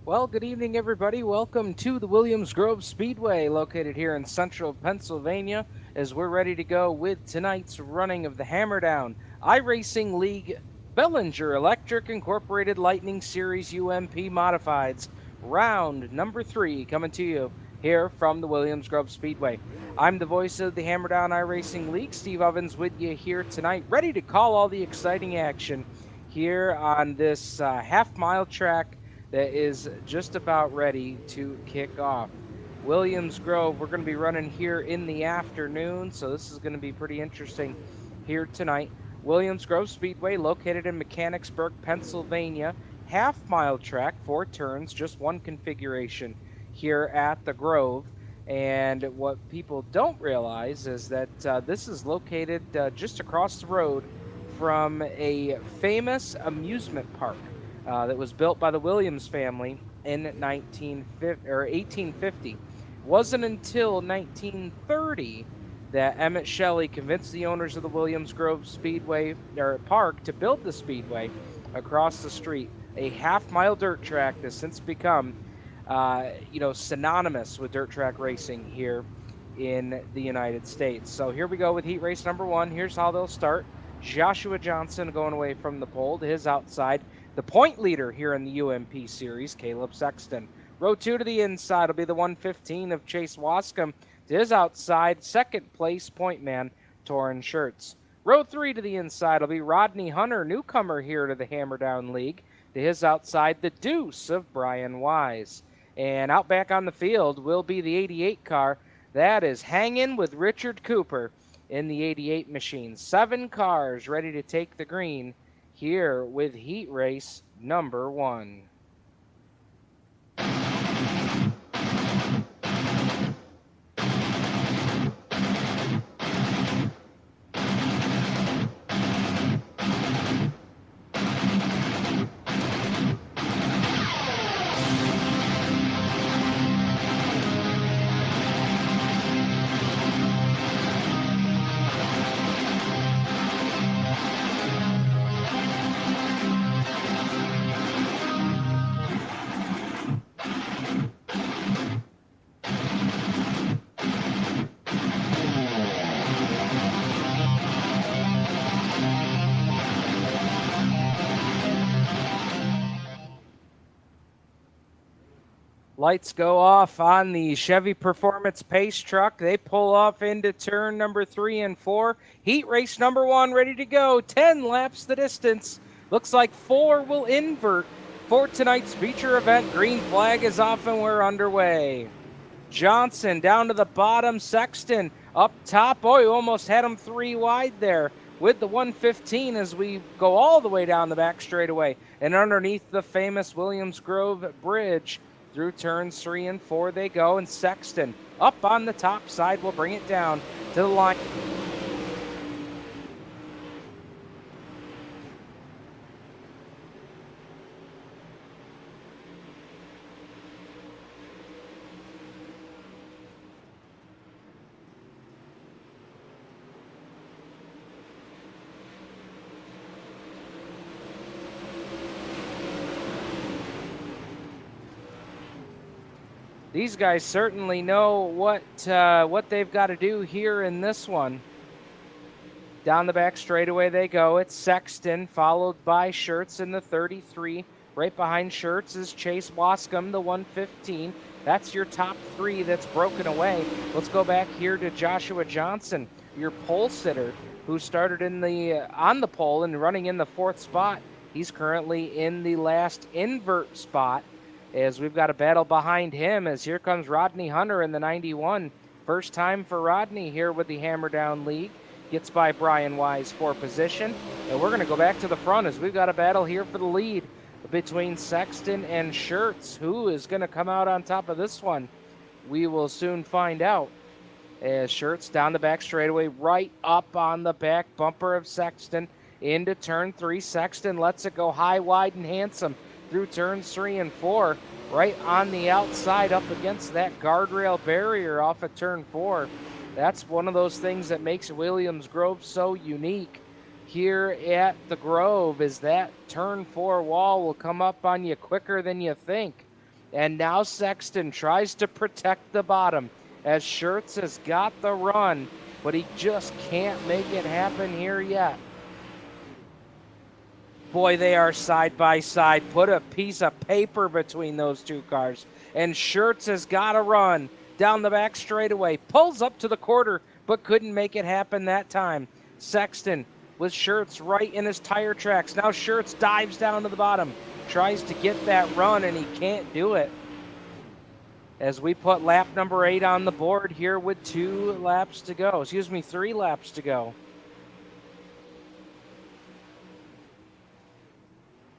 Well, good evening, everybody. Welcome to the Williams Grove Speedway, located here in central Pennsylvania, as we're ready to go with tonight's running of the Hammerdown iRacing League Bellinger Electric Incorporated Lightning Series UMP Modifieds, round number 3, coming to you here from the Williams Grove Speedway. I'm the voice of the Hammerdown iRacing League, Steve Ovens, with you here tonight, ready to call all the exciting action here on this half-mile track that is just about ready to kick off. Williams Grove, we're going to be running here in the afternoon, so this is going to be pretty interesting here tonight. Williams Grove Speedway, located in Mechanicsburg, Pennsylvania. Half-mile track, 4 turns, just one configuration here at the Grove. And what people don't realize is that this is located just across the road from a famous amusement park that was built by the Williams family in 1850. Wasn't until 1930 that Emmett Shelley convinced the owners of the Williams Grove Speedway or Park to build the speedway across the street, a half-mile dirt track that's since become, synonymous with dirt track racing here in the United States. So here we go with heat race number 1. Here's how they'll start. Joshua Johnson going away from the pole to his outside. The point leader here in the UMP series, Caleb Sexton. Row 2 to the inside will be the 115 of Chase Wascom. To his outside, second place point man, Torrin Schertz. Row 3 to the inside will be Rodney Hunter, newcomer here to the Hammerdown League. To his outside, the Deuce of Brian Wise. And out back on the field will be the 88 car. That is Hangin' with Richard Cooper in the 88 machine. 7 cars ready to take the green here with heat race number 1. Lights go off on the Chevy Performance Pace truck. They pull off into turn number 3 and 4. Heat race number 1 ready to go. 10 laps the distance. Looks like 4 will invert for tonight's feature event. Green flag is off and we're underway. Johnson down to the bottom. Sexton up top. Boy, almost had him 3 wide there with the 115 as we go all the way down the back straightaway and underneath the famous Williams Grove Bridge. Through turns 3 and 4 they go, and Sexton up on the top side will bring it down to the line. These guys certainly know what they've got to do here in this one. Down the back straightaway they go. It's Sexton, followed by Schertz in the 33. Right behind Schertz is Chase Wascom, the 115. That's your top 3 that's broken away. Let's go back here to Joshua Johnson, your pole sitter, who started on the pole and running in the 4th spot. He's currently in the last invert spot, as we've got a battle behind him, as here comes Rodney Hunter in the 91. First time for Rodney here with the Hammerdown League. Gets by Brian Wise for position. And we're going to go back to the front as we've got a battle here for the lead between Sexton and Schertz. Who is going to come out on top of this one? We will soon find out. As Schertz down the back straightaway, right up on the back bumper of Sexton into turn 3. Sexton lets it go high, wide, and handsome through turns 3 and 4, right on the outside up against that guardrail barrier off of turn 4. That's one of those things that makes Williams Grove so unique here at the Grove, is that turn 4 wall will come up on you quicker than you think. And now Sexton tries to protect the bottom as Schertz has got the run, but he just can't make it happen here yet. Boy, they are side by side. Put a piece of paper between those two cars. And Schertz has got a run down the back straightaway. Pulls up to the quarter, but couldn't make it happen that time. Sexton with Schertz right in his tire tracks. Now Schertz dives down to the bottom. Tries to get that run, and he can't do it. As we put lap number 8 on the board here with 3 laps to go.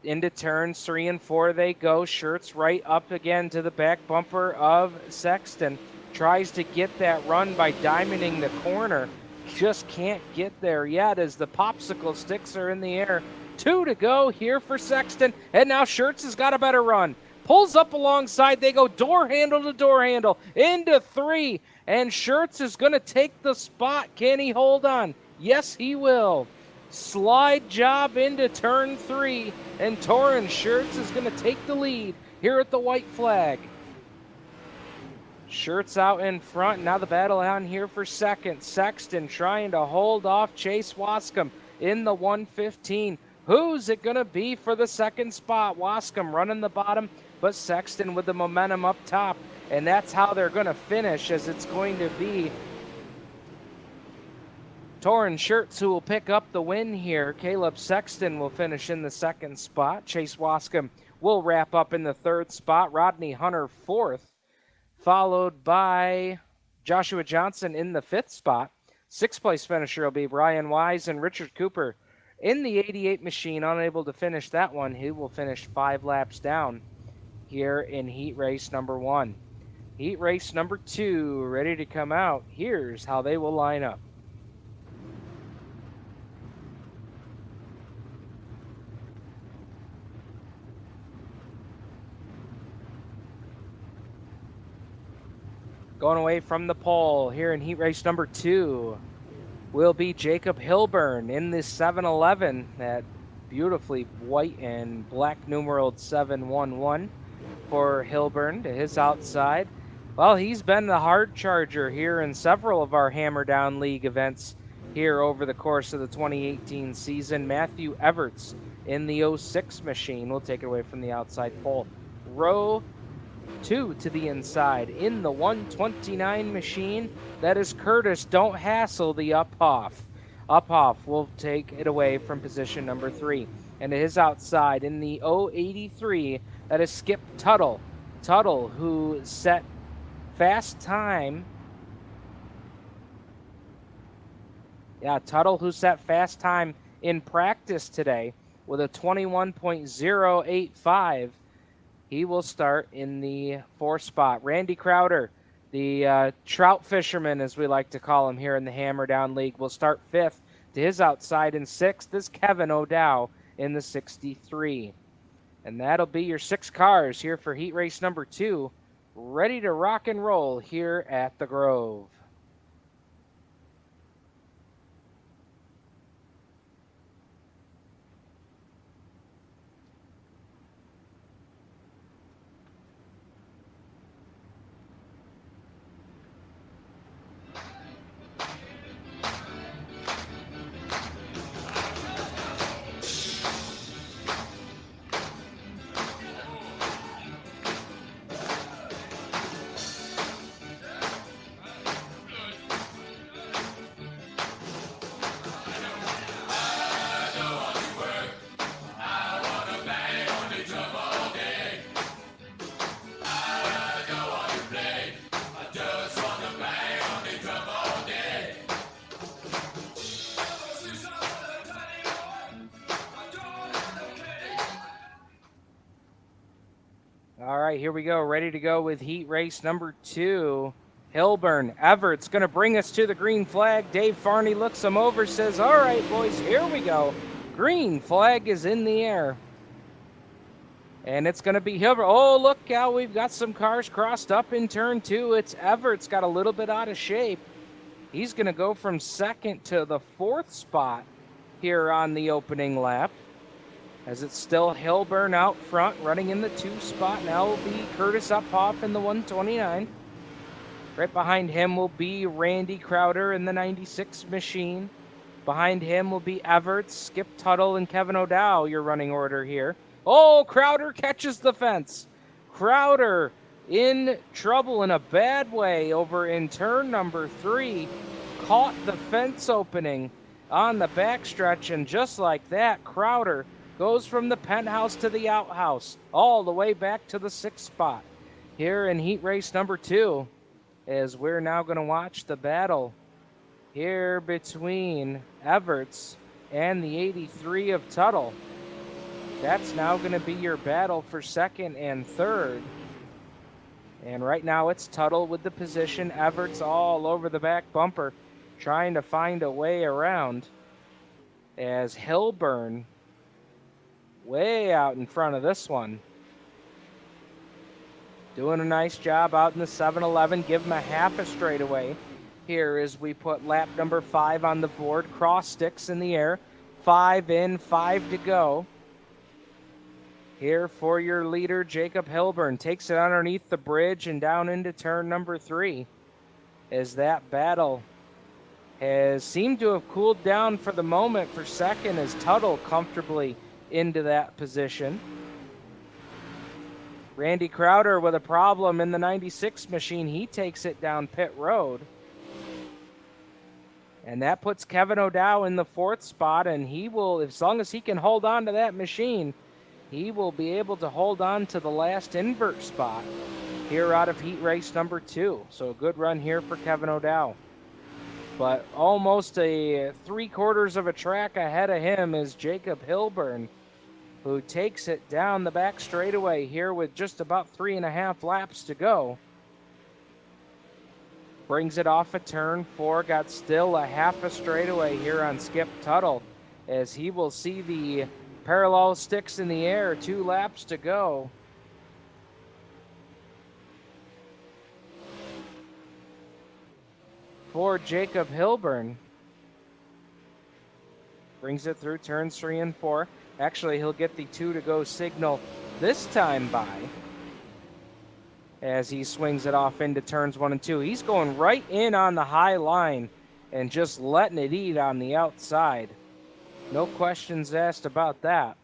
Into turns 3 and 4 they go. Schertz right up again to the back bumper of Sexton. Tries to get that run by diamonding the corner. Just can't get there yet as the popsicle sticks are in the air. 2 to go here for Sexton. And now Schertz has got a better run. Pulls up alongside. They go door handle to door handle into 3. And Schertz is going to take the spot. Can he hold on? Yes, he will. Slide job into turn 3, and Torrin Schertz is going to take the lead here at the white flag. Schertz out in front. Now the battle on here for second. Sexton trying to hold off Chase Wascom in the 115. Who's it going to be for the second spot? Wascom running the bottom, but Sexton with the momentum up top. And that's how they're going to finish, as it's going to be Torrin Schertz who will pick up the win here. Caleb Sexton will finish in the second spot. Chase Wascom will wrap up in the third spot. Rodney Hunter fourth, followed by Joshua Johnson in the fifth spot. Sixth place finisher will be Brian Wise, and Richard Cooper in the 88 machine, unable to finish that one. He will finish 5 laps down here in heat race number 1. Heat race number 2 ready to come out. Here's how they will line up. Going away from the pole here in heat race number 2 will be Jacob Hilburn in the 711, that beautifully white and black numeraled 711 for Hilburn to his outside. Well, he's been the hard charger here in several of our Hammer Down League events here over the course of the 2018 season. Matthew Everts in the 06 machine will take it away from the outside pole. Row 2 to the inside in the 129 machine. That is Curtis Don't Hassle, the Uphoff. Uphoff will take it away from position number 3. And to his outside in the 083, that is Skip Tuttle. Tuttle, who set fast time. Yeah, Tuttle, who set fast time in practice today with a 21.085. He will start in the 4th spot. Randy Crowder, the trout fisherman, as we like to call him here in the Hammer Down League, will start 5th. To his outside in 6th is Kevin O'Dow in the 63. And that'll be your 6 cars here for heat race number 2, ready to rock and roll here at the Grove. All right, here we go. Ready to go with heat race number 2. Hilburn, Everts going to bring us to the green flag. Dave Farney looks him over, says, all right, boys, here we go. Green flag is in the air. And it's going to be Hilburn. Oh, look how we've got some cars crossed up in turn 2. It's Everts, got a little bit out of shape. He's going to go from 2nd to the 4th spot here on the opening lap. as it's still Hilburn out front, running in the 2 spot. Now will be Curtis Uphoff in the 129. Right behind him will be Randy Crowder in the 96 machine. Behind him will be Everts, Skip Tuttle, and Kevin O'Dow, your running order here. Oh, Crowder catches the fence. Crowder in trouble in a bad way over in turn number 3. Caught the fence opening on the backstretch, and just like that, Crowder goes from the penthouse to the outhouse, all the way back to the 6th spot. Here in heat race number 2, as we're now going to watch the battle here between Everts and the 83 of Tuttle. That's now going to be your battle for 2nd and 3rd. And right now it's Tuttle with the position. Everts all over the back bumper, trying to find a way around, as Hilburn way out in front of this one. Doing a nice job out in the 7-11. Give him a half a straightaway here as we put lap number 5 on the board. Cross sticks in the air. 5 in, 5 to go. Here for your leader, Jacob Hilburn. Takes it underneath the bridge and down into turn number 3. As that battle has seemed to have cooled down for the moment for 2nd, as Tuttle comfortably into that position. Randy Crowder with a problem in the 96 machine. He takes it down pit road. And that puts Kevin O'Dow in the 4th spot, and he will, as long as he can hold on to that machine, he will be able to hold on to the last invert spot here out of heat race number 2. So a good run here for Kevin O'Dow. But almost a 3/4 of a track ahead of him is Jacob Hilburn, who takes it down the back straightaway here with just about 3.5 laps to go. Brings it off a turn 4, got still a half a straightaway here on Skip Tuttle, as he will see the parallel sticks in the air, 2 laps to go. For Jacob Hilburn. Brings it through turns 3 and 4. Actually, he'll get the 2 to go signal this time by, as he swings it off into turns 1 and 2. He's going right in on the high line and just letting it eat on the outside. No questions asked about that.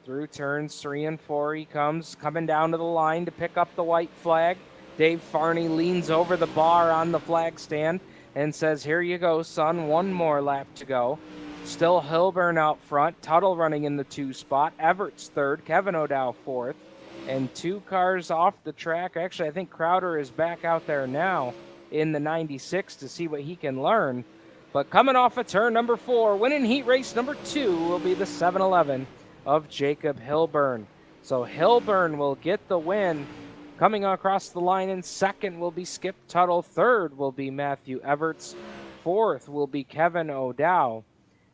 Through turns 3 and 4 he comes, coming down to the line to pick up the white flag. Dave Farney leans over the bar on the flag stand and says, "Here you go, son, 1 more lap to go." Still Hilburn out front, Tuttle running in the 2 spot, Everts 3rd, Kevin O'Dow 4th, and 2 cars off the track. Actually, I think Crowder is back out there now in the 96 to see what he can learn. But coming off of turn number 4, winning heat race number 2 will be the 7-11 of Jacob Hilburn. So Hilburn will get the win. Coming across the line in 2nd will be Skip Tuttle. 3rd will be Matthew Everts. 4th will be Kevin O'Dow.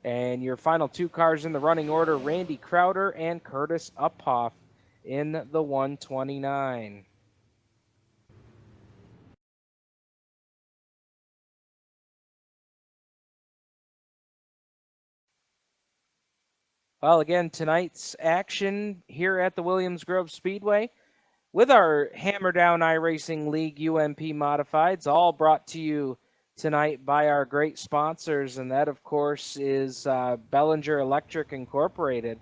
And your final 2 cars in the running order, Randy Crowder and Curtis Uphoff in the 129. Well, again, tonight's action here at the Williams Grove Speedway with our Hammer Down iRacing League UMP Modifieds, all brought to you tonight by our great sponsors, and that, of course, is Bellinger Electric Incorporated,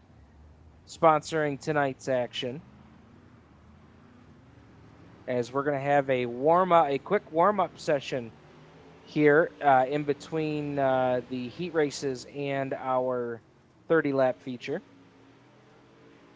sponsoring tonight's action. As we're going to have a quick warm-up session here in between the heat races and our 30-lap feature.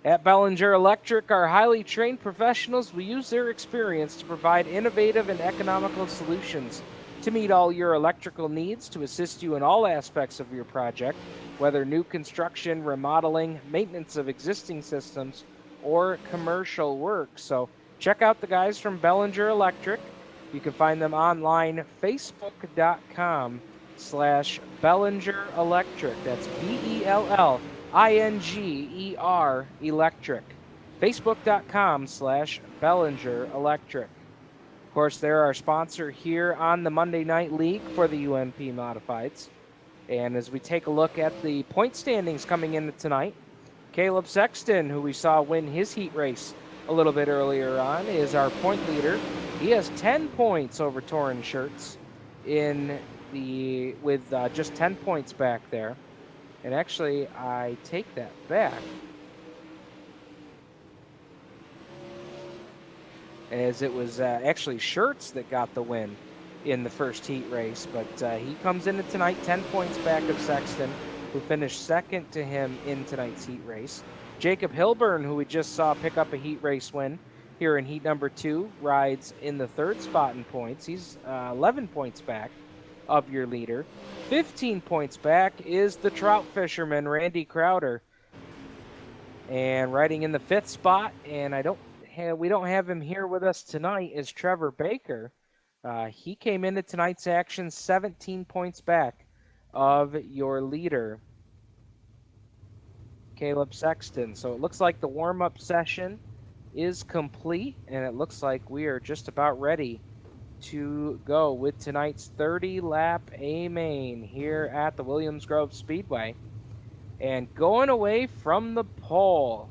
At Bellinger Electric, our highly trained professionals will use their experience to provide innovative and economical solutions to meet all your electrical needs, to assist you in all aspects of your project, whether new construction, remodeling, maintenance of existing systems, or commercial work. So check out the guys from Bellinger Electric. You can find them online, facebook.com/Bellinger Electric. That's BELLINGER Electric. Facebook.com/Bellinger Electric. Of course, they're our sponsor here on the Monday Night League for the UMP Modifieds. And as we take a look at the point standings coming into tonight, Caleb Sexton, who we saw win his heat race a little bit earlier on, is our point leader. He has 10 points over Torrin Shirts with just 10 points back there. And actually, I take that back, as it was actually Shirts that got the win in the first heat race. But he comes into tonight 10 points back of Sexton, who finished second to him in tonight's heat race. Jacob Hilburn, who we just saw pick up a heat race win here in heat number 2, rides in the third spot in points. He's 11 points back of your leader. 15 points back is the trout fisherman, Randy Crowder. And riding in the 5th spot, and we don't have him here with us tonight, is Trevor Baker. He came into tonight's action 17 points back of your leader, Caleb Sexton. So it looks like the warm-up session is complete, and it looks like we are just about ready to go with tonight's 30-lap A-Main here at the Williams Grove Speedway. And going away from the pole,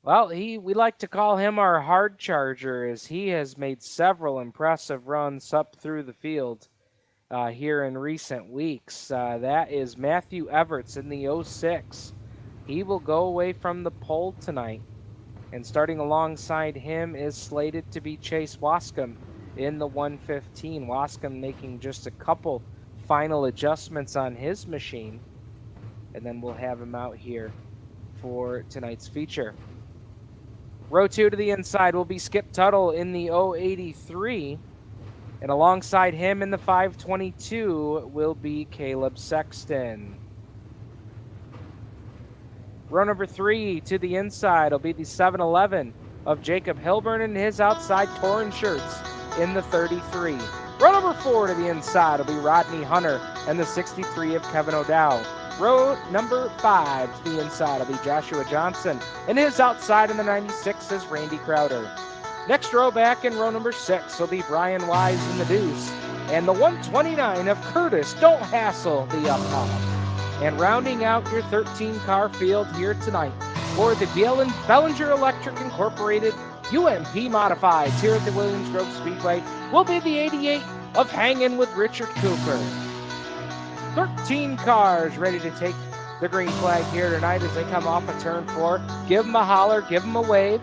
well, we like to call him our hard charger, as he has made several impressive runs up through the field here in recent weeks. That is Matthew Everts in the 06. He will go away from the pole tonight. And starting alongside him is slated to be Chase Wascom in the 115. Wascom making just a couple final adjustments on his machine. And then we'll have him out here for tonight's feature. Row 2 to the inside will be Skip Tuttle in the 083. And alongside him in the 522 will be Caleb Sexton. Row number 3 to the inside will be the 711 of Jacob Hilburn and his outside Torrin Shirts in the 33. Row number 4 to the inside will be Rodney Hunter and the 63 of Kevin O'Dow. Row number 5 to the inside will be Joshua Johnson and his outside in the 96 is Randy Crowder. Next row back in row number 6 will be Brian Wise in the deuce and the 129 of Curtis Don't Hassle the up off. And rounding out your 13-car field here tonight for the Bellinger Electric Incorporated UMP Modifieds here at the Williams Grove Speedway will be the 88 of Hangin' with Richard Cooper. 13 cars ready to take the green flag here tonight as they come off of turn 4. Give them a holler, give them a wave.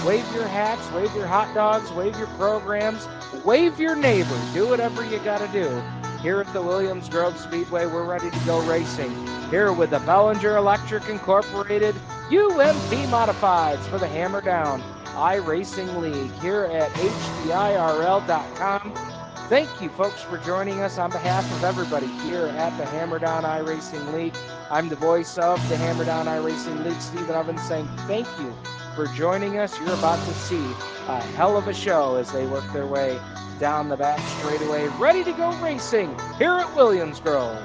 Wave your hats, wave your hot dogs, wave your programs, wave your neighbor. Do whatever you got to do. Here at the Williams Grove Speedway, we're ready to go racing. Here with the Bellinger Electric Incorporated UMP Modifieds for the Hammer Down iRacing League here at HDIRL.com. Thank you, folks, for joining us on behalf of everybody here at the Hammer Down iRacing League. I'm the voice of the Hammer Down iRacing League, Stephen Ovens, saying thank you for joining us. You're about to see a hell of a show as they work their way down the back straightaway, ready to go racing here at Williams Grove.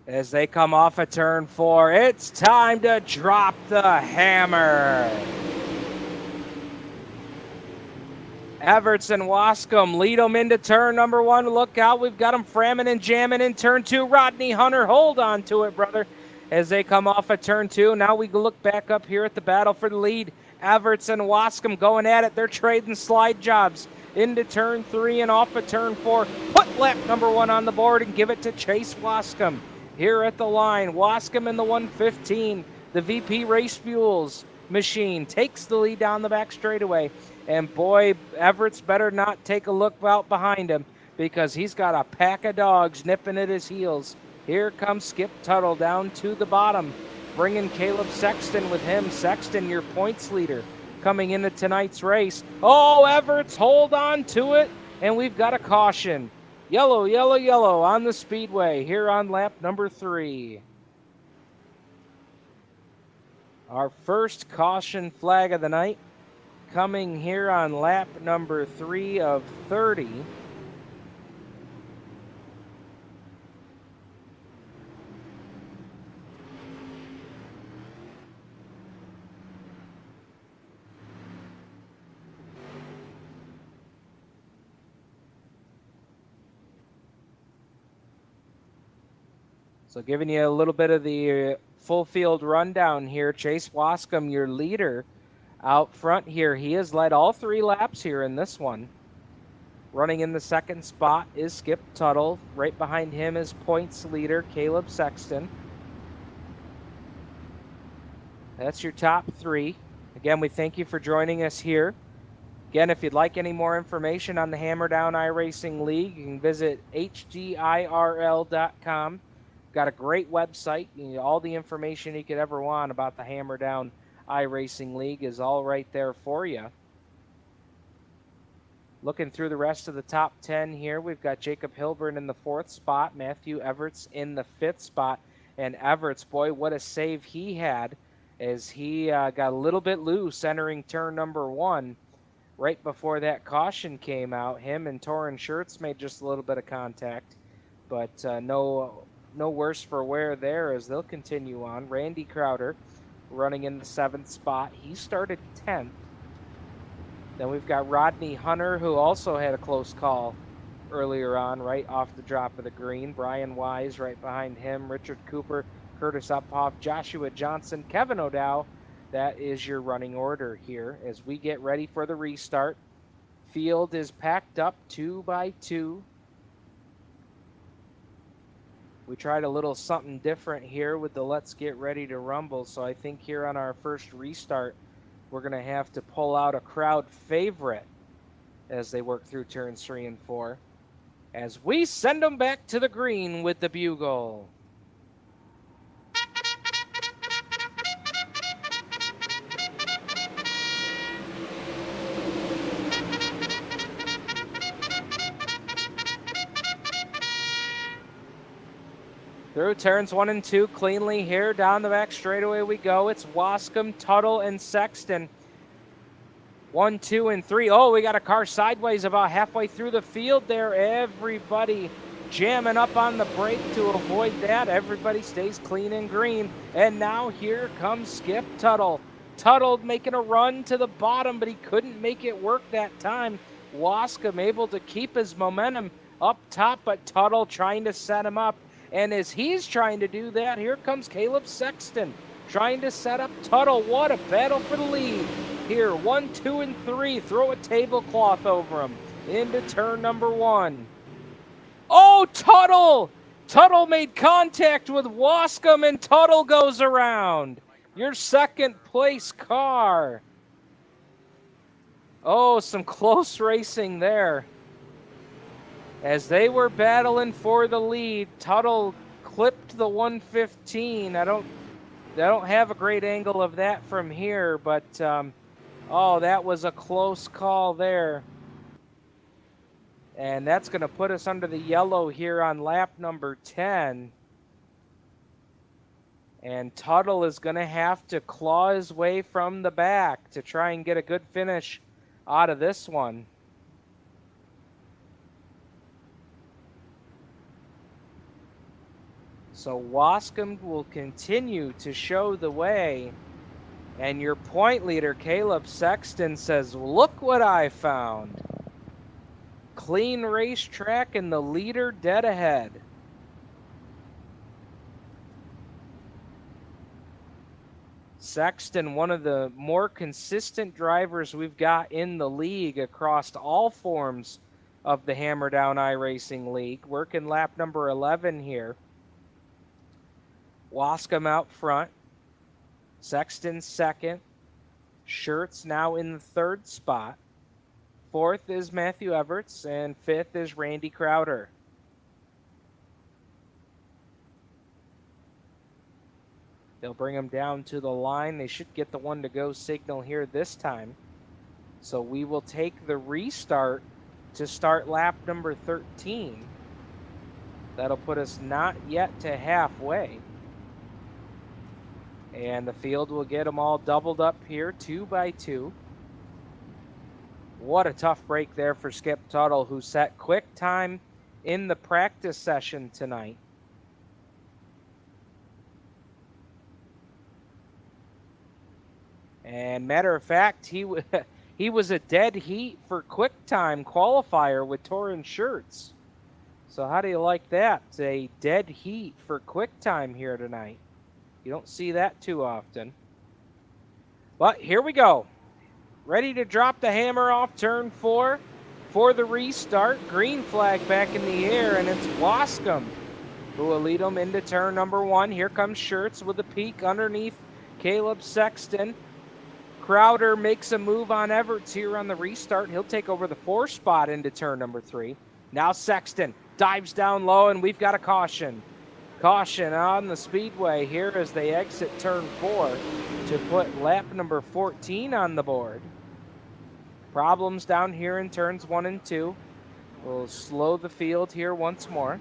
As they come off of turn 4, it's time to drop the hammer. Everts and Wascom lead them into turn number 1. Look out, we've got them framming and jamming in turn 2. Rodney Hunter, hold on to it, brother. As they come off of turn 2, now we look back up here at the battle for the lead. Everts and Wascom going at it. They're trading slide jobs into turn 3 and off of turn 4. Put lap number 1 on the board and give it to Chase Wascom. Here at the line, Wascom in the 115. The VP Race Fuels machine takes the lead down the back straightaway. And boy, Everts better not take a look out behind him because he's got a pack of dogs nipping at his heels. Here comes Skip Tuttle down to the bottom, bringing Caleb Sexton with him. Sexton, your points leader, coming into tonight's race. Oh, Everts, hold on to it, and we've got a caution. Yellow, yellow, yellow on the speedway here on lap number 3. Our first caution flag of the night coming here on lap number 3 of 30. So giving you a little bit of the full field rundown here. Chase Wascom, your leader out front here. He has led all 3 laps here in this one. Running in the second spot is Skip Tuttle. Right behind him is points leader Caleb Sexton. That's your top 3. Again, we thank you for joining us here. Again, if you'd like any more information on the Hammer Down iRacing League, you can visit hdirl.com. Got a great website. All the information you could ever want about the Hammer Down iRacing League is all right there for you. Looking through the rest of the top 10 here, we've got Jacob Hilburn in the 4th spot, Matthew Everts in the 5th spot. And Everts, boy, what a save he had as he got a little bit loose entering turn number 1. Right before that caution came out, him and Torrin Schertz made just a little bit of contact, but no worse for wear there as they'll continue on. Randy Crowder running in the 7th spot. He started 10th. Then we've got Rodney Hunter, who also had a close call earlier on, right off the drop of the green. Brian Wise right behind him. Richard Cooper, Curtis Uphoff, Joshua Johnson, Kevin O'Dow. That is your running order here as we get ready for the restart. Field is packed up 2 by 2. We tried a little something different here with the Let's Get Ready to Rumble, so I think here on our first restart, we're going to have to pull out a crowd favorite as they work through turns 3 and 4, as we send them back to the green with the bugle. Through turns 1 and 2 cleanly here. Down the back straightaway we go. It's Wascom, Tuttle, and Sexton. 1, 2, and 3. Oh, we got a car sideways about halfway through the field there. Everybody jamming up on the brake to avoid that. Everybody stays clean and green. And now here comes Skip Tuttle. Tuttle making a run to the bottom, but he couldn't make it work that time. Wascom able to keep his momentum up top, but Tuttle trying to set him up. And as he's trying to do that, here comes Caleb Sexton trying to set up Tuttle. What a battle for the lead. Here, 1, 2, and 3. Throw a tablecloth over him into turn number 1. Oh, Tuttle! Tuttle made contact with Wascom, and Tuttle goes around. Your second place car. Oh, some close racing there. As they were battling for the lead, Tuttle clipped the 115. I don't have a great angle of that from here, but oh, that was a close call there. And that's going to put us under the yellow here on lap number 10. And Tuttle is going to have to claw his way from the back to try and get a good finish out of this one. So Wascom will continue to show the way. And your point leader, Caleb Sexton, says, look what I found. Clean racetrack and the leader dead ahead. Sexton, one of the more consistent drivers we've got in the league across all forms of the Hammer Down iRacing League. Working lap number 11 here. Wascom out front. Sexton second. Schertz now in the 3rd spot. 4th is Matthew Everts, and 5th is Randy Crowder. They'll bring him down to the line. They should get the 1-to-go signal here this time. So we will take the restart to start lap number 13. That'll put us not yet to halfway. And the field will get them all doubled up here, 2 by 2. What a tough break there for Skip Tuttle, who set quick time in the practice session tonight. And matter of fact, he was a dead heat for quick time qualifier with Torrin Schertz. So how do you like that? It's a dead heat for quick time here tonight. You don't see that too often. But here we go. Ready to drop the hammer off turn 4 for the restart. Green flag back in the air, and it's Wascom who will lead them into turn number 1. Here comes Schertz with a peek underneath Caleb Sexton. Crowder makes a move on Everts here on the restart. He'll take over the 4 spot into turn number 3. Now Sexton dives down low, and we've got a caution. Caution on the speedway here as they exit turn 4 to put lap number 14 on the board. Problems down here in turns 1 and 2. We'll slow the field here once more.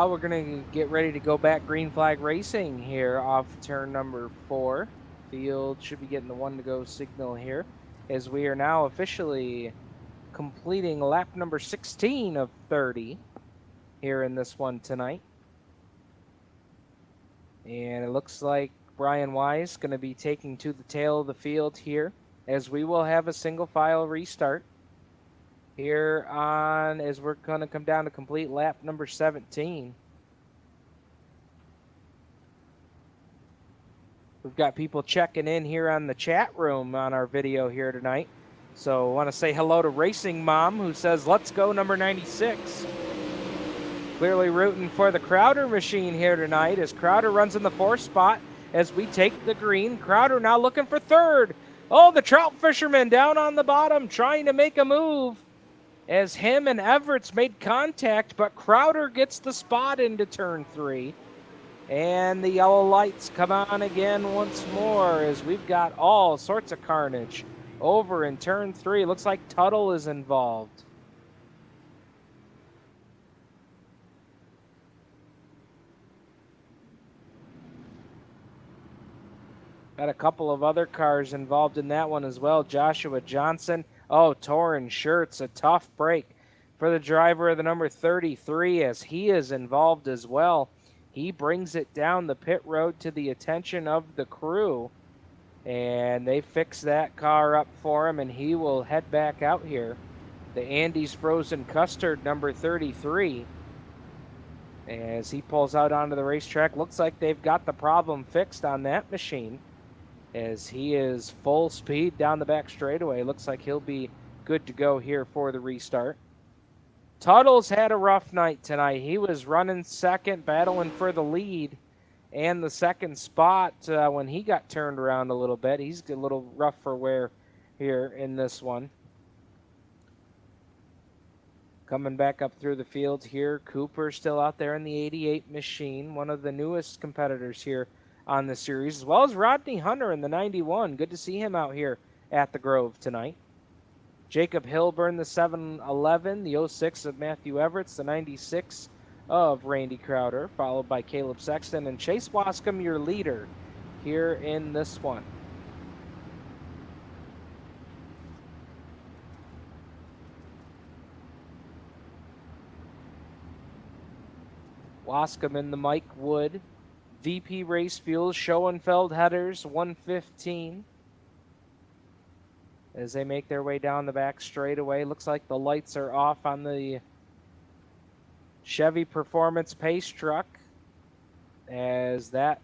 We're going to get ready to go back green flag racing here off turn number 4. Field should be getting the 1 to go signal here as we are now officially completing lap number 16 of 30 here in this one tonight. And it looks like Brian Wise going to be taking to the tail of the field here as we will have a single file restart here on as we're going to come down to complete lap number 17. We've got people checking in here on the chat room on our video here tonight. So I want to say hello to Racing Mom, who says, let's go number 96. Clearly rooting for the Crowder machine here tonight as Crowder runs in the 4th spot as we take the green. Crowder now looking for 3rd. Oh, the trout fisherman down on the bottom trying to make a move as him and Everts made contact, but Crowder gets the spot into turn 3. And the yellow lights come on again once more as we've got all sorts of carnage over in turn 3. Looks like Tuttle is involved. Got a couple of other cars involved in that one as well. Joshua Johnson. Oh, Torrin Schertz, a tough break for the driver of the number 33 as he is involved as well. He brings it down the pit road to the attention of the crew, and they fix that car up for him, and he will head back out here. The Andes Frozen Custard, number 33, as he pulls out onto the racetrack. Looks like they've got the problem fixed on that machine as he is full speed down the back straightaway. Looks like he'll be good to go here for the restart. Tuttle's had a rough night tonight. He was running second, battling for the lead and the 2nd spot when he got turned around a little bit. He's a little rough for wear here in this one. Coming back up through the field here, Cooper still out there in the 88 machine, one of the newest competitors here on the series, as well as Rodney Hunter in the 91. Good to see him out here at the Grove tonight. Jacob Hilburn, the 711, the 06 of Matthew Everts, the 96 of Randy Crowder, followed by Caleb Sexton and Chase Wascom, your leader here in this one. Wascom in the Mike Wood VP Race Fuels Schoenfeld headers 115. as they make their way down the back straightaway. Looks like the lights are off on the Chevy Performance Pace truck, as that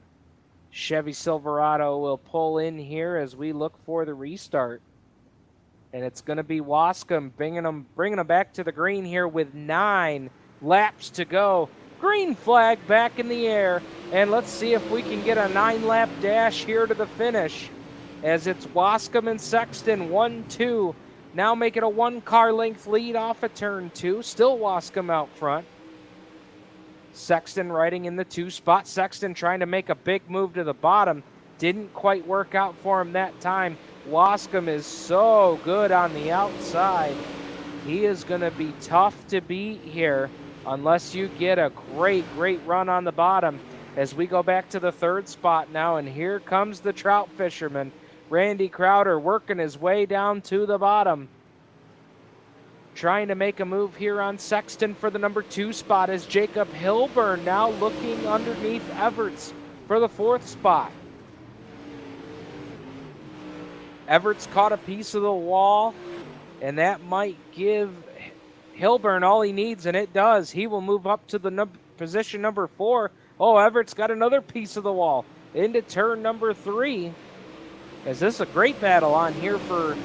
Chevy Silverado will pull in here as we look for the restart. And it's going to be Wascom bringing them back to the green here with 9 laps to go. Green flag back in the air, and let's see if we can get a 9-lap dash here to the finish, as it's Wascom and Sexton 1-2. Now make it a 1-car length lead off of turn 2. Still Wascom out front. Sexton riding in the 2 spot. Sexton trying to make a big move to the bottom. Didn't quite work out for him that time. Wascom is so good on the outside. He is going to be tough to beat here unless you get a great run on the bottom, as we go back to the 3rd spot now, and here comes the trout fisherman. Randy Crowder working his way down to the bottom, trying to make a move here on Sexton for the number 2 spot, as Jacob Hilburn now looking underneath Everts for the 4th spot. Everts caught a piece of the wall, and that might give Hilburn all he needs, and it does. He will move up to the position number 4. Oh, Everts got another piece of the wall into turn number 3. As this is a great battle on here for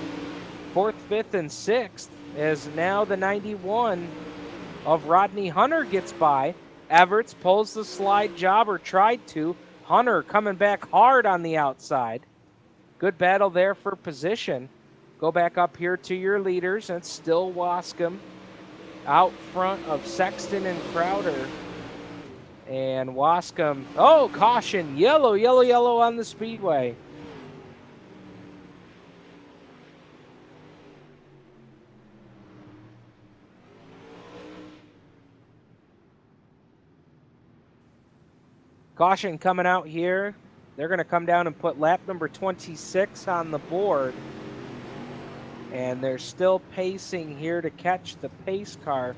4th, 5th, and 6th, as now the 91 of Rodney Hunter gets by. Everts pulls the slide job, or tried to. Hunter coming back hard on the outside. Good battle there for position. Go back up here to your leaders. It's still Wascom out front of Sexton and Crowder. And Wascom, oh, caution, yellow on the speedway. Caution coming out here. They're going to come down and put lap number 26 on the board. And they're still pacing here to catch the pace car.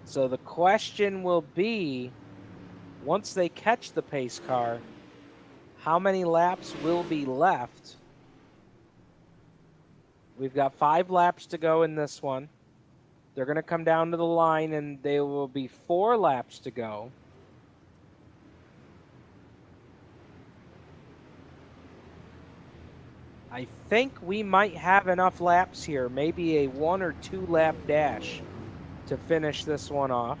So the question will be, once they catch the pace car, how many laps will be left? We've got 5 laps to go in this one. They're going to come down to the line, and there will be 4 laps to go. I think we might have enough laps here, maybe a 1 or 2 lap dash to finish this one off.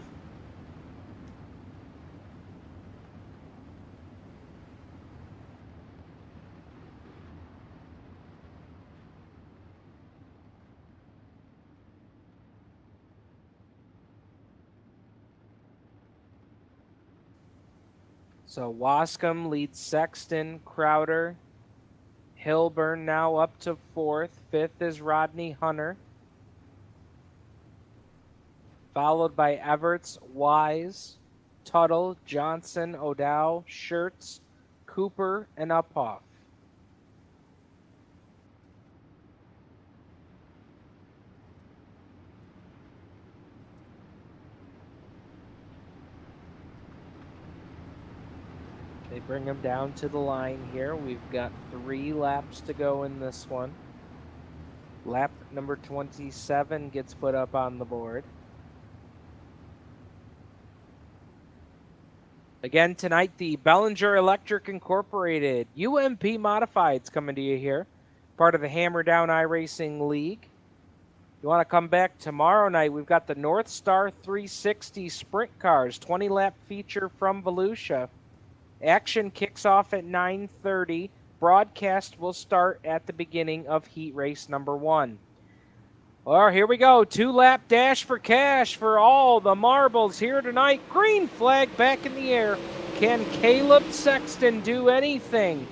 So Wascom leads Sexton, Crowder, Hilburn now up to 4th. 5th is Rodney Hunter, followed by Everts, Wise, Tuttle, Johnson, O'Dow, Schertz, Cooper, and Uphoff. They bring him down to the line here. We've got 3 laps to go in this one. Lap number 27 gets put up on the board. Again tonight, the Bellinger Electric Incorporated UMP Modifieds coming to you here. Part of the Hammer Down iRacing League. You want to come back tomorrow night, we've got the North Star 360 Sprint Cars, 20-lap feature from Volusia. Action kicks off at 9:30. Broadcast will start at the beginning of heat race number 1. Well, here we go. 2-lap dash for cash for all the marbles here tonight. Green flag back in the air. Can Caleb Sexton do anything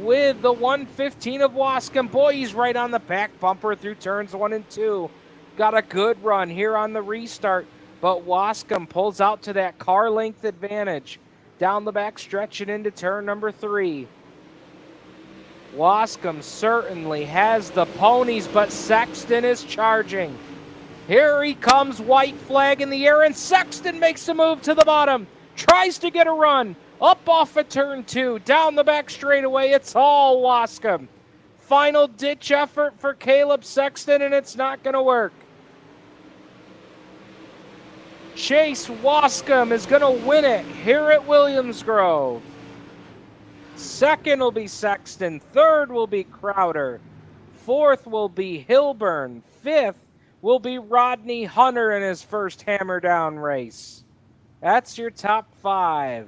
with the 115 of Wascom? Boy, he's right on the back bumper through turns 1 and 2. Got a good run here on the restart, but Wascom pulls out to that car length advantage. Down the back stretch and into turn number 3. Wascom certainly has the ponies, but Sexton is charging. Here he comes, white flag in the air, and Sexton makes a move to the bottom. Tries to get a run. Up off of turn 2, down the back straightaway. It's all Wascom. Final ditch effort for Caleb Sexton, and it's not going to work. Chase Wascom is going to win it here at Williams Grove. Second will be Sexton. Third will be Crowder. Fourth will be Hilburn. Fifth will be Rodney Hunter in his first hammer down race. That's your top 5.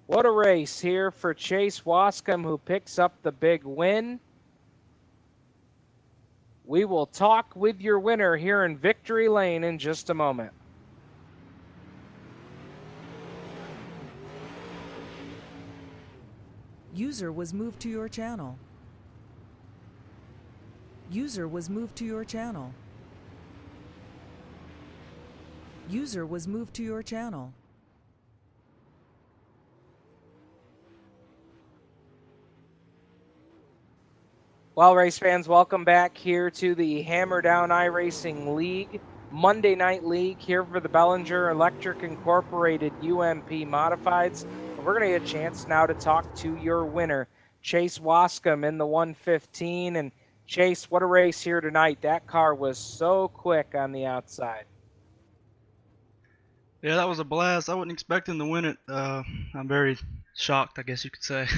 What a race here for Chase Wascom, who picks up the big win. We will talk with your winner here in Victory Lane in just a moment. User was moved to your channel. User was moved to your channel. User was moved to your channel. Well, race fans, welcome back here to the Hammer Down iRacing League, Monday Night League here for the Bellinger Electric Incorporated UMP Modifieds. We're going to get a chance now to talk to your winner, Chase Wascom, in the 115. And Chase, what a race here tonight. That car was so quick on the outside. Yeah, that was a blast. I wasn't expecting to win it. I'm very shocked, I guess you could say.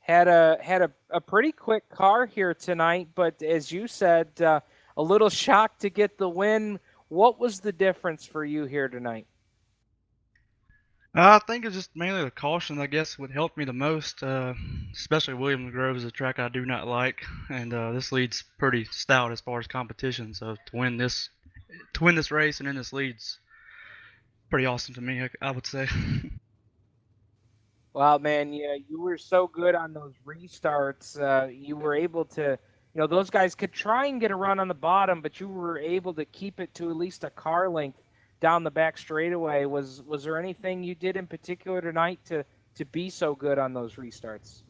Had a pretty quick car here tonight, but as you said, a little shocked to get the win. What was the difference for you here tonight? I think it's just mainly the caution, I guess, would help me the most. Especially Williams Grove is a track I do not like, and this lead's pretty stout as far as competition. So to win this race and in this lead's pretty awesome to me, I would say. Well, man, yeah, you were so good on those restarts. You were able to, those guys could try and get a run on the bottom, but you were able to keep it to at least a car length down the back straightaway. Was there anything you did in particular tonight to be so good on those restarts?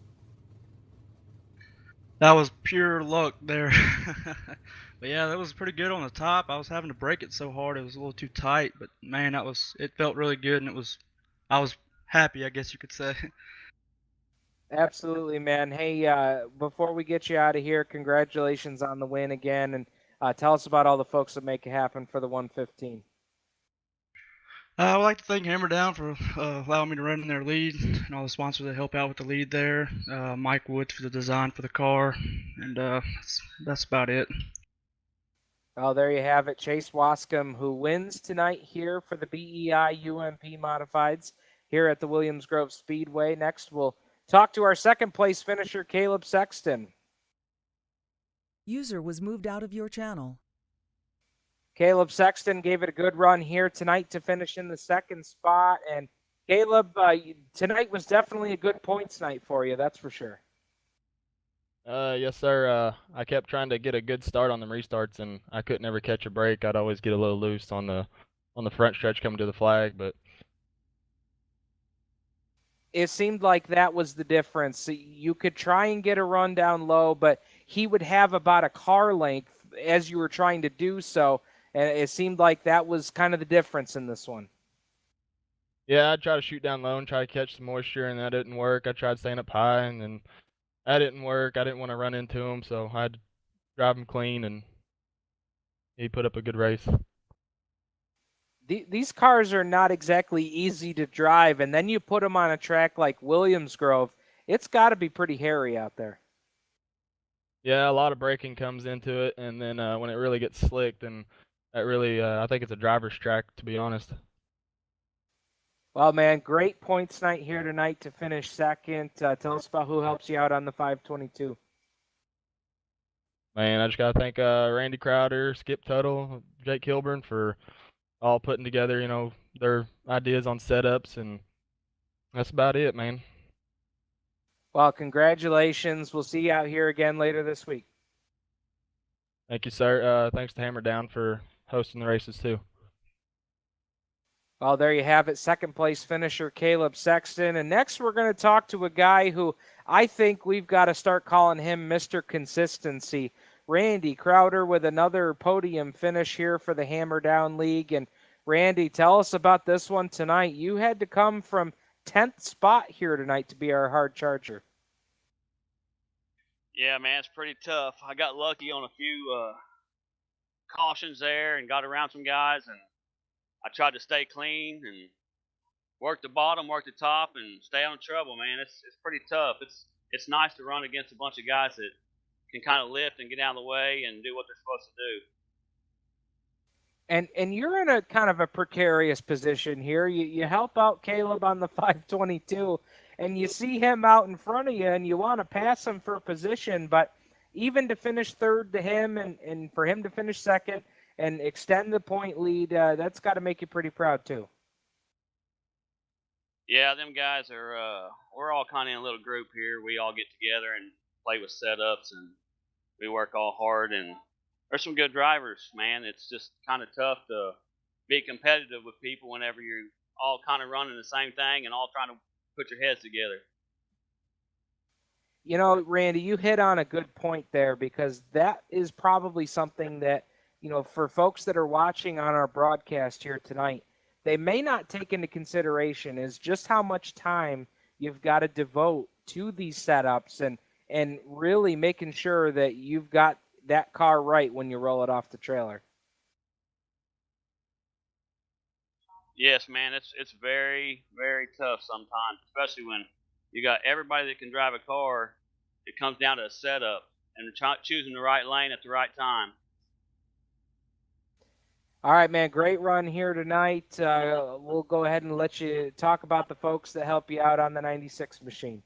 That was pure luck there. But yeah, that was pretty good on the top. I was having to brake it so hard it was a little too tight, but man, it felt really good, and I was happy, I guess you could say. Absolutely, man. Hey, before we get you out of here, congratulations on the win again, and tell us about all the folks that make it happen for the 115. I would like to thank Hammer Down for allowing me to run in their lead, and all the sponsors that help out with the lead there. Mike Woods for the design for the car, and that's about it. Well, there you have it. Chase Wascom, who wins tonight here for the BEI UMP Modifieds here at the Williams Grove Speedway. Next, we'll talk to our second place finisher, Caleb Sexton. User was moved out of your channel. Caleb Sexton gave it a good run here tonight to finish in the second spot. And Caleb, tonight was definitely a good points night for you, that's for sure. Yes, sir. I kept trying to get a good start on the restarts, and I couldn't ever catch a break. I'd always get a little loose on the front stretch coming to the flag, but it seemed like that was the difference. You could try and get a run down low, but he would have about a car length as you were trying to do so, and it seemed like that was kind of the difference in this one. yeah, I tried to shoot down low and try to catch some moisture, and that didn't work. I tried staying up high, and then that didn't work. I didn't want to run into him, so I had to drive him clean, and he put up a good race. These cars are not exactly easy to drive, and then you put them on a track like Williams Grove, it's got to be pretty hairy out there. Yeah, a lot of braking comes into it, and then when it really gets slick, then that really, I think it's a driver's track, to be honest. Well, man, great points night here tonight to finish second. Tell us about who helps you out on the 522. Man, I just got to thank Randy Crowder, Skip Tuttle, Jake Hilburn for all putting together, their ideas on setups, and that's about it, man. Well, congratulations. We'll see you out here again later this week. Thank you, sir. Thanks to Hammer Down for hosting the races, too. Well, there you have it. Second place finisher, Caleb Sexton. And next we're going to talk to a guy who I think we've got to start calling him Mr. Consistency. Randy Crowder with another podium finish here for the Hammer Down League. And Randy, tell us about this one tonight. You had to come from 10th spot here tonight to be our hard charger. Yeah, man, it's pretty tough. I got lucky on a few cautions there and got around some guys, and I tried to stay clean and work the bottom, work the top, and stay on trouble, man. It's pretty tough. It's nice to run against a bunch of guys that can kind of lift and get out of the way and do what they're supposed to do. And you're in a kind of a precarious position here. You help out Caleb on the 522, and you see him out in front of you, and you want to pass him for position, but even to finish third to him and for him to finish second and extend the point lead, that's got to make you pretty proud too. Yeah, them guys are. We're all kind of in a little group here. We all get together and play with setups, and we work all hard. And there's some good drivers, man. It's just kind of tough to be competitive with people whenever you're all kind of running the same thing and all trying to put your heads together. You know, Randy, you hit on a good point there, because that is probably something that, you know, for folks that are watching on our broadcast here tonight, they may not take into consideration is just how much time you've got to devote to these setups and really making sure that you've got that car right when you roll it off the trailer. Yes, man, it's very, very tough sometimes, especially when you got everybody that can drive a car. It comes down to a setup and choosing the right lane at the right time. All right, man, great run here tonight. We'll go ahead and let you talk about the folks that help you out on the 96 machine.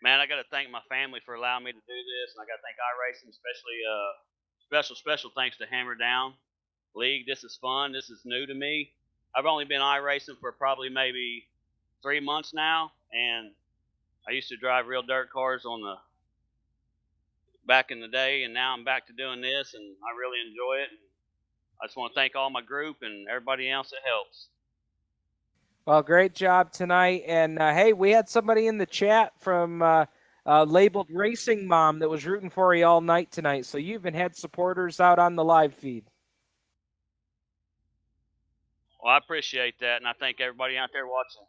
Man, I got to thank my family for allowing me to do this, and I got to thank iRacing, especially special thanks to Hammer Down League. This is fun. This is new to me. I've only been iRacing for probably maybe 3 months now, and I used to drive real dirt cars back in the day, and now I'm back to doing this, and I really enjoy it. I just want to thank all my group and everybody else that helps. Well, great job tonight. And, hey, we had somebody in the chat from labeled Racing Mom that was rooting for you all night tonight. So you even had supporters out on the live feed. Well, I appreciate that, and I thank everybody out there watching.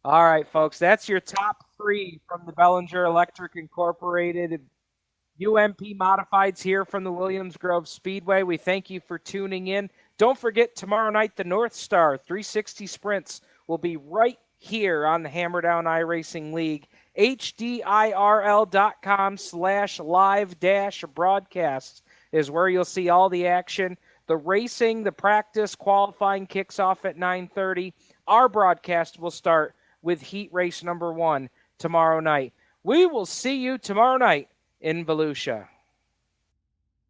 All right, folks, that's your top 3 from the Bellinger Electric Incorporated UMP Modifieds here from the Williams Grove Speedway. We thank you for tuning in. Don't forget, tomorrow night, the North Star 360 Sprints will be right here on the Hammer Down iRacing League. HDIRL.com/live-broadcasts is where you'll see all the action. The racing, the practice, qualifying kicks off at 9:30. Our broadcast will start with heat race number 1 tomorrow night. We will see you tomorrow night in Volusia.